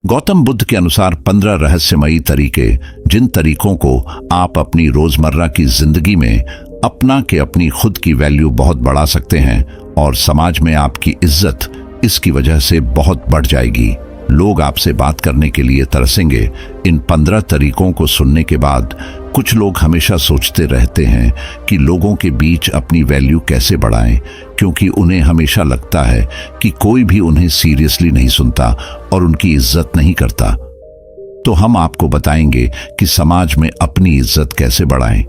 गौतम बुद्ध के अनुसार 15 रहस्यमयी तरीके, जिन तरीकों को आप अपनी रोजमर्रा की जिंदगी में अपना के अपनी खुद की वैल्यू बहुत बढ़ा सकते हैं और समाज में आपकी इज्जत इसकी वजह से बहुत बढ़ जाएगी। लोग आपसे बात करने के लिए तरसेंगे। इन 15 तरीकों को सुनने के बाद कुछ लोग हमेशा सोचते रहते हैं कि लोगों के बीच अपनी वैल्यू कैसे बढ़ाएं, क्योंकि उन्हें हमेशा लगता है कि कोई भी उन्हें सीरियसली नहीं सुनता और उनकी इज्जत नहीं करता। तो हम आपको बताएंगे कि समाज में अपनी इज्जत कैसे बढ़ाएं।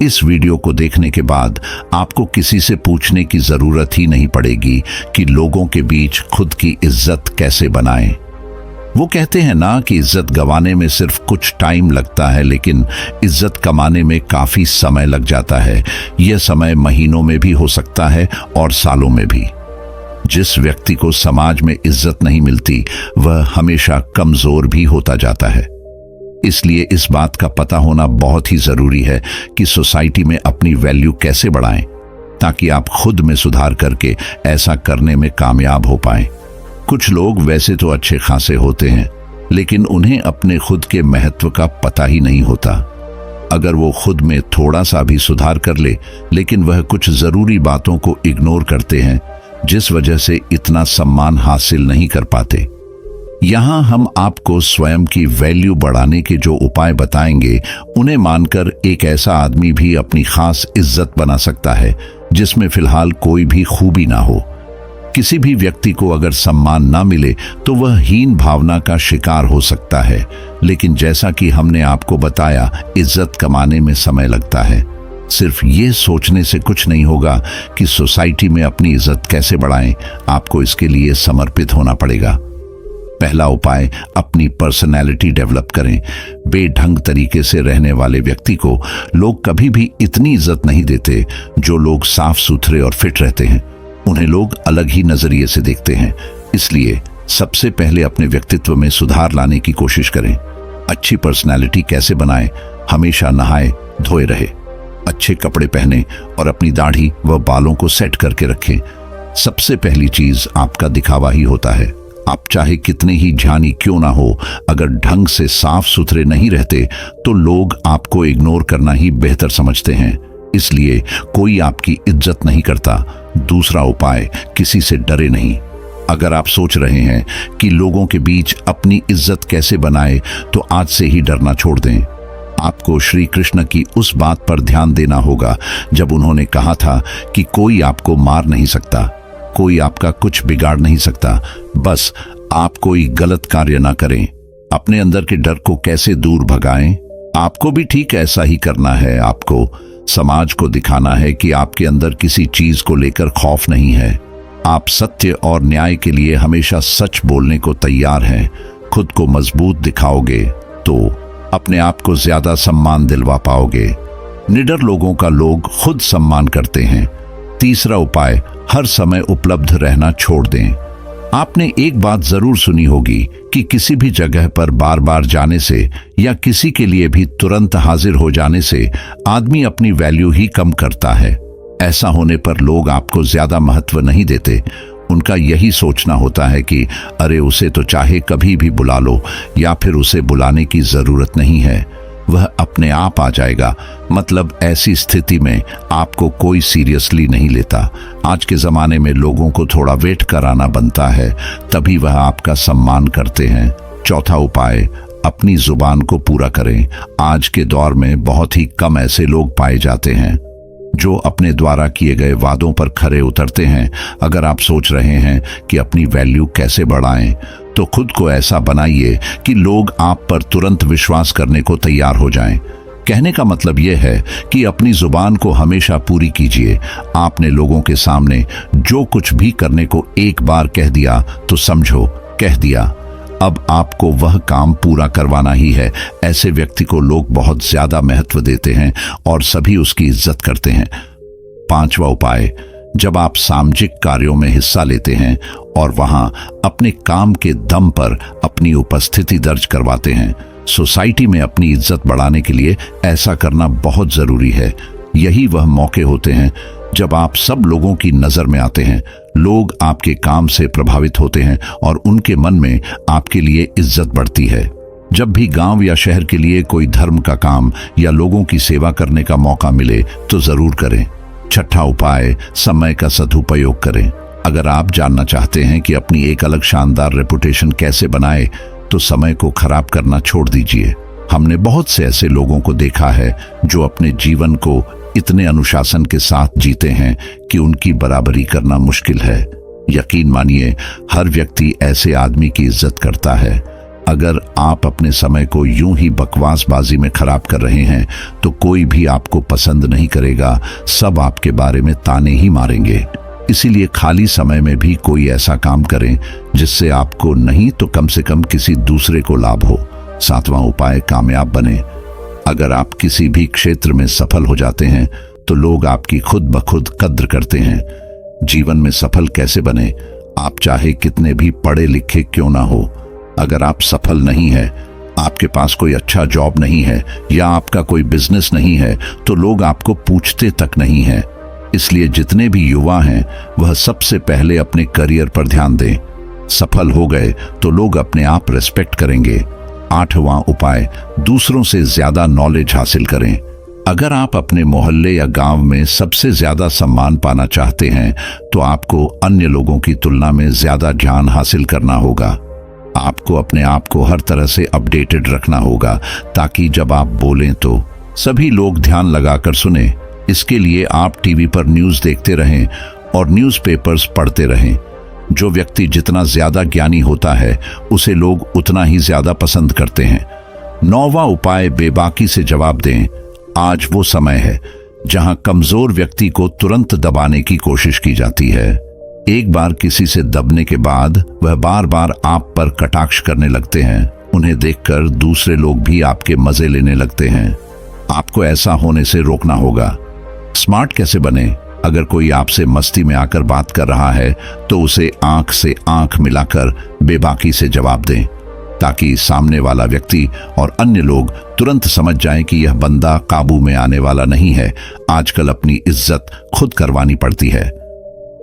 इस वीडियो को देखने के बाद आपको किसी से पूछने की जरूरत ही नहीं पड़ेगी कि लोगों के बीच खुद की इज्जत कैसे बनाएं। वो कहते हैं ना कि इज्जत गंवाने में सिर्फ कुछ टाइम लगता है, लेकिन इज्जत कमाने में काफी समय लग जाता है। यह समय महीनों में भी हो सकता है और सालों में भी। जिस व्यक्ति को समाज में इज्जत नहीं मिलती, वह हमेशा कमजोर भी होता जाता है। इसलिए इस बात का पता होना बहुत ही जरूरी है कि सोसाइटी में अपनी वैल्यू कैसे बढ़ाएं, ताकि आप खुद में सुधार करके ऐसा करने में कामयाब हो पाएं। कुछ लोग वैसे तो अच्छे खासे होते हैं, लेकिन उन्हें अपने खुद के महत्व का पता ही नहीं होता। अगर वो खुद में थोड़ा सा भी सुधार कर ले, लेकिन वह कुछ जरूरी बातों को इग्नोर करते हैं, जिस वजह से इतना सम्मान हासिल नहीं कर पाते। यहाँ हम आपको स्वयं की वैल्यू बढ़ाने के जो उपाय बताएंगे, उन्हें मानकर एक ऐसा आदमी भी अपनी खास इज्जत बना सकता है जिसमें फिलहाल कोई भी खूबी ना हो। किसी भी व्यक्ति को अगर सम्मान ना मिले तो वह हीन भावना का शिकार हो सकता है, लेकिन जैसा कि हमने आपको बताया, इज्जत कमाने में समय लगता है। सिर्फ ये सोचने से कुछ नहीं होगा कि सोसाइटी में अपनी इज्जत कैसे बढ़ाएं, आपको इसके लिए समर्पित होना पड़ेगा। पहला उपाय, अपनी पर्सनैलिटी डेवलप करें। बेढंग तरीके से रहने वाले व्यक्ति को लोग कभी भी इतनी इज्जत नहीं देते। जो लोग साफ सुथरे और फिट रहते हैं, उन्हें लोग अलग ही नजरिए से देखते हैं। इसलिए सबसे पहले अपने व्यक्तित्व में सुधार लाने की कोशिश करें। अच्छी पर्सनैलिटी कैसे बनाएं? हमेशा नहाए धोए रहे, अच्छे कपड़े पहने और अपनी दाढ़ी व बालों को सेट करके रखें। सबसे पहली चीज आपका दिखावा ही होता है। आप चाहे कितने ही ध्यानी क्यों ना हो, अगर ढंग से साफ सुथरे नहीं रहते तो लोग आपको इग्नोर करना ही बेहतर समझते हैं। इसलिए कोई आपकी इज्जत नहीं करता। दूसरा उपाय, किसी से डरे नहीं। अगर आप सोच रहे हैं कि लोगों के बीच अपनी इज्जत कैसे बनाए, तो आज से ही डरना छोड़ दें। आपको श्री कृष्ण की उस बात पर ध्यान देना होगा जब उन्होंने कहा था कि कोई आपको मार नहीं सकता, कोई आपका कुछ बिगाड़ नहीं सकता, बस आप कोई गलत कार्य ना करें। अपने अंदर के डर को कैसे दूर भगाएं? आपको भी ठीक ऐसा ही करना है। आपको समाज को दिखाना है कि आपके अंदर किसी चीज को लेकर खौफ नहीं है। आप सत्य और न्याय के लिए हमेशा सच बोलने को तैयार हैं। खुद को मजबूत दिखाओगे तो अपने आप को ज्यादा सम्मान दिलवा पाओगे। निडर लोगों का लोग खुद सम्मान करते हैं। तीसरा उपाय, हर समय उपलब्ध रहना छोड़ दें। आपने एक बात जरूर सुनी होगी कि किसी भी जगह पर बार बार जाने से या किसी के लिए भी तुरंत हाजिर हो जाने से आदमी अपनी वैल्यू ही कम करता है। ऐसा होने पर लोग आपको ज्यादा महत्व नहीं देते। उनका यही सोचना होता है कि अरे उसे तो चाहे कभी भी बुला लो, या फिर उसे बुलाने की जरूरत नहीं है, वह अपने आप आ जाएगा। मतलब ऐसी स्थिति में आपको कोई सीरियसली नहीं लेता। आज के जमाने में लोगों को थोड़ा वेट कराना बनता है, तभी वह आपका सम्मान करते हैं। चौथा उपाय, अपनी जुबान को पूरा करें। आज के दौर में बहुत ही कम ऐसे लोग पाए जाते हैं जो अपने द्वारा किए गए वादों पर खरे उतरते हैं। अगर आप सोच रहे हैं कि अपनी वैल्यू कैसे बढ़ाएं, तो खुद को ऐसा बनाइए कि लोग आप पर तुरंत विश्वास करने को तैयार हो जाएं। कहने का मतलब यह है कि अपनी जुबान को हमेशा पूरी कीजिए। आपने लोगों के सामने जो कुछ भी करने को एक बार कह दिया तो समझो कह दिया। अब आपको वह काम पूरा करवाना ही है। ऐसे व्यक्ति को लोग बहुत ज्यादा महत्व देते हैं और सभी उसकी इज्जत करते हैं। पांचवा उपाय, जब आप सामाजिक कार्यों में हिस्सा लेते हैं और वहां अपने काम के दम पर अपनी उपस्थिति दर्ज करवाते हैं, सोसाइटी में अपनी इज्जत बढ़ाने के लिए ऐसा करना बहुत जरूरी है। यही वह मौके होते हैं जब आप सब लोगों की नजर में आते हैं, लोग आपके काम से प्रभावित होते हैं और उनके मन में आपके लिए इज्जत बढ़ती है। जब भी गांव या शहर के लिए कोई धर्म का काम या लोगों की सेवा करने का मौका मिले तो जरूर करें। छठा उपाय, समय का सदुपयोग करें। अगर आप जानना चाहते हैं कि अपनी एक अलग शानदार रेपुटेशन कैसे बनाए, तो समय को खराब करना छोड़ दीजिए। हमने बहुत से ऐसे लोगों को देखा है जो अपने जीवन को इतने अनुशासन के साथ जीते हैं कि उनकी बराबरी करना मुश्किल है। यकीन मानिए, हर व्यक्ति ऐसे आदमी की इज्जत करता है। अगर आप अपने समय को यूं ही बकवासबाजी में खराब कर रहे हैं तो कोई भी आपको पसंद नहीं करेगा, सब आपके बारे में ताने ही मारेंगे। इसीलिए खाली समय में भी कोई ऐसा काम करें जिससे आपको नहीं तो कम से कम किसी दूसरे को लाभ हो। सातवां उपाय, कामयाब बने। अगर आप किसी भी क्षेत्र में सफल हो जाते हैं तो लोग आपकी खुद ब खुद कद्र करते हैं। जीवन में सफल कैसे बने? आप चाहे कितने भी पढ़े लिखे क्यों ना हो, अगर आप सफल नहीं है, आपके पास कोई अच्छा जॉब नहीं है या आपका कोई बिजनेस नहीं है, तो लोग आपको पूछते तक नहीं है। इसलिए जितने भी युवा हैं वह सबसे पहले अपने करियर पर ध्यान दें। सफल हो गए तो लोग अपने आप रिस्पेक्ट करेंगे। आठवां उपाय, दूसरों से ज्यादा नॉलेज हासिल करें। अगर आप अपने मोहल्ले या गांव में सबसे ज्यादा सम्मान पाना चाहते हैं तो आपको अन्य लोगों की तुलना में ज्यादा ज्ञान हासिल करना होगा। आपको अपने आप को हर तरह से अपडेटेड रखना होगा ताकि जब आप बोलें तो सभी लोग ध्यान लगाकर सुने। इसके लिए आप टीवी पर न्यूज़ देखते रहें और न्यूज़पेपर्स पढ़ते रहें। जो व्यक्ति जितना ज्यादा ज्ञानी होता है उसे लोग उतना ही ज्यादा पसंद करते हैं। नौवां उपाय, बेबाकी से जवाब दें। आज वो समय है जहां कमजोर व्यक्ति को तुरंत दबाने की कोशिश की जाती है। एक बार किसी से दबने के बाद वह बार बार आप पर कटाक्ष करने लगते हैं। उन्हें देखकर दूसरे लोग भी आपके मजे लेने लगते हैं। आपको ऐसा होने से रोकना होगा। स्मार्ट कैसे बने? अगर कोई आपसे मस्ती में आकर बात कर रहा है तो उसे आंख से आंख मिलाकर बेबाकी से जवाब दें, ताकि सामने वाला व्यक्ति और अन्य लोग तुरंत समझ जाएं कि यह बंदा काबू में आने वाला नहीं है। आजकल अपनी इज्जत खुद करवानी पड़ती है।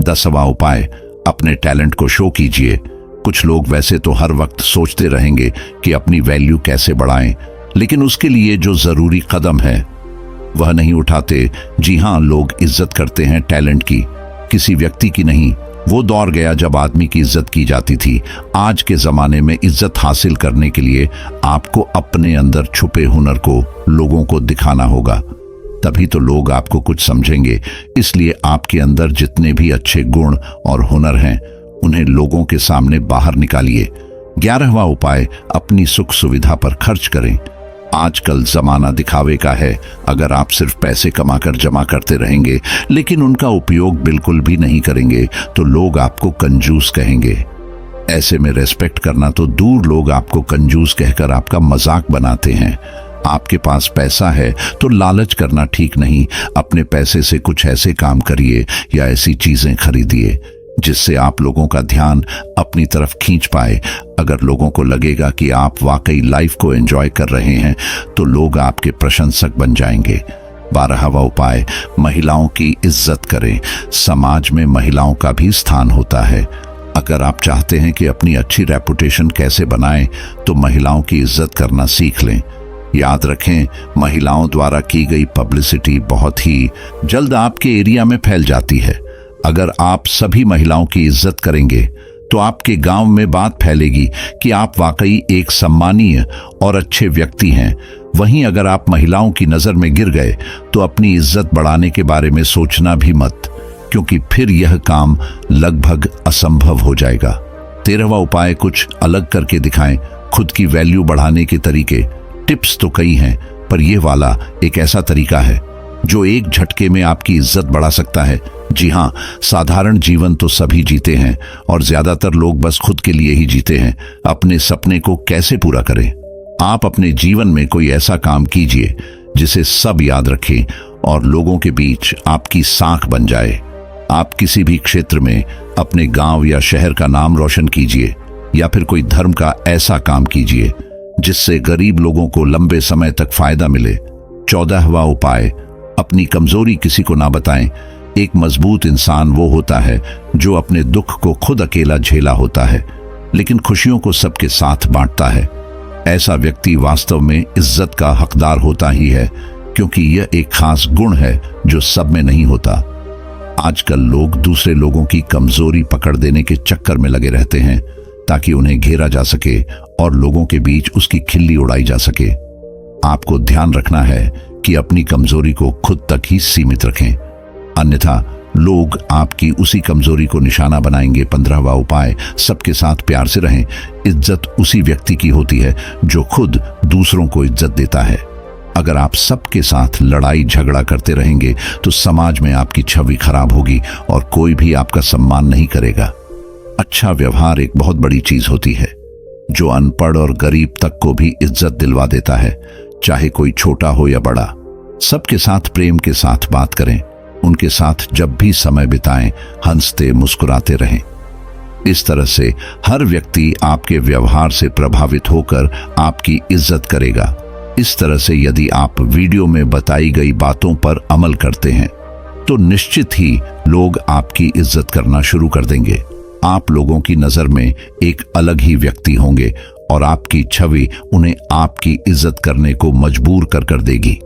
10वां उपाय, अपने टैलेंट को शो कीजिए। कुछ लोग वैसे तो हर वक्त सोचते रहेंगे कि अपनी वैल्यू कैसे बढ़ाएं, लेकिन उसके लिए जो जरूरी कदम है वह नहीं उठाते। जी हां, लोग इज्जत करते हैं टैलेंट की, किसी व्यक्ति की नहीं। वो दौर गया जब आदमी की इज्जत की जाती थी। आज के जमाने में इज्जत हासिल करने के लिए आपको अपने अंदर छुपे हुनर को लोगों को दिखाना होगा, तभी तो लोग आपको कुछ समझेंगे। इसलिए आपके अंदर जितने भी अच्छे गुण और हुनर हैं उन्हें लोगों के सामने बाहर निकालिए। 11वां उपाय, अपनी सुख सुविधा पर खर्च करें। आजकल जमाना दिखावे का है। अगर आप सिर्फ पैसे कमाकर जमा करते रहेंगे लेकिन उनका उपयोग बिल्कुल भी नहीं करेंगे तो लोग आपको कंजूस कहेंगे। ऐसे में रेस्पेक्ट करना तो दूर, लोग आपको कंजूस कहकर आपका मजाक बनाते हैं। आपके पास पैसा है तो लालच करना ठीक नहीं। अपने पैसे से कुछ ऐसे काम करिए या ऐसी चीजें खरीदिए जिससे आप लोगों का ध्यान अपनी तरफ खींच पाए। अगर लोगों को लगेगा कि आप वाकई लाइफ को एंजॉय कर रहे हैं तो लोग आपके प्रशंसक बन जाएंगे। 12वां उपाय, महिलाओं की इज्जत करें। समाज में महिलाओं का भी स्थान होता है। अगर आप चाहते हैं कि अपनी अच्छी रेपुटेशन कैसे बनाएं तो महिलाओं की इज्जत करना सीख लें। याद रखें, महिलाओं द्वारा की गई पब्लिसिटी बहुत ही जल्द आपके एरिया में फैल जाती है। अगर आप सभी महिलाओं की इज्जत करेंगे तो आपके गांव में बात फैलेगी कि आप वाकई एक सम्मानीय और अच्छे व्यक्ति हैं। वहीं अगर आप महिलाओं की नजर में गिर गए तो अपनी इज्जत बढ़ाने के बारे में सोचना भी मत, क्योंकि फिर यह काम लगभग असंभव हो जाएगा। 13वां उपाय, कुछ अलग करके दिखाएं। खुद की वैल्यू बढ़ाने के तरीके, टिप्स तो कई हैं, पर यह वाला एक ऐसा तरीका है जो एक झटके में आपकी इज्जत बढ़ा सकता है। जी हां, साधारण जीवन तो सभी जीते हैं और ज्यादातर लोग बस खुद के लिए ही जीते हैं। अपने सपने को कैसे पूरा करें? आप अपने जीवन में कोई ऐसा काम कीजिए जिसे सब याद रखें और लोगों के बीच आपकी साख बन जाए। आप किसी भी क्षेत्र में अपने गांव या शहर का नाम रोशन कीजिए, या फिर कोई धर्म का ऐसा काम कीजिए जिससे गरीब लोगों को लंबे समय तक फायदा मिले। 14वां उपाय, अपनी कमजोरी किसी को ना बताएं। एक मजबूत इंसान वो होता है जो अपने दुख को खुद अकेला झेला होता है, लेकिन खुशियों को सबके साथ बांटता है। ऐसा व्यक्ति वास्तव में इज्जत का हकदार होता ही है, क्योंकि यह एक खास गुण है जो सब में नहीं होता। आजकल लोग दूसरे लोगों की कमजोरी पकड़ देने के चक्कर में लगे रहते हैं ताकि उन्हें घेरा जा सके और लोगों के बीच उसकी खिल्ली उड़ाई जा सके। आपको ध्यान रखना है कि अपनी कमजोरी को खुद तक ही सीमित रखें, अन्यथा लोग आपकी उसी कमजोरी को निशाना बनाएंगे। 15वां उपाय, सबके साथ प्यार से रहें। इज्जत उसी व्यक्ति की होती है जो खुद दूसरों को इज्जत देता है। अगर आप सबके साथ लड़ाई झगड़ा करते रहेंगे तो समाज में आपकी छवि खराब होगी और कोई भी आपका सम्मान नहीं करेगा। अच्छा व्यवहार एक बहुत बड़ी चीज होती है जो अनपढ़ और गरीब तक को भी इज्जत दिलवा देता है, चाहे कोई छोटा हो या बड़ा। सबके साथ प्रेम के साथ बात करें, उनके साथ जब भी समय बिताएं हंसते मुस्कुराते रहें। इस तरह से हर व्यक्ति आपके व्यवहार से प्रभावित होकर आपकी इज्जत करेगा। इस तरह से यदि आप वीडियो में बताई गई बातों पर अमल करते हैं तो निश्चित ही लोग आपकी इज्जत करना शुरू कर देंगे। आप लोगों की नजर में एक अलग ही व्यक्ति होंगे और आपकी छवि उन्हें आपकी इज्जत करने को मजबूर कर देगी।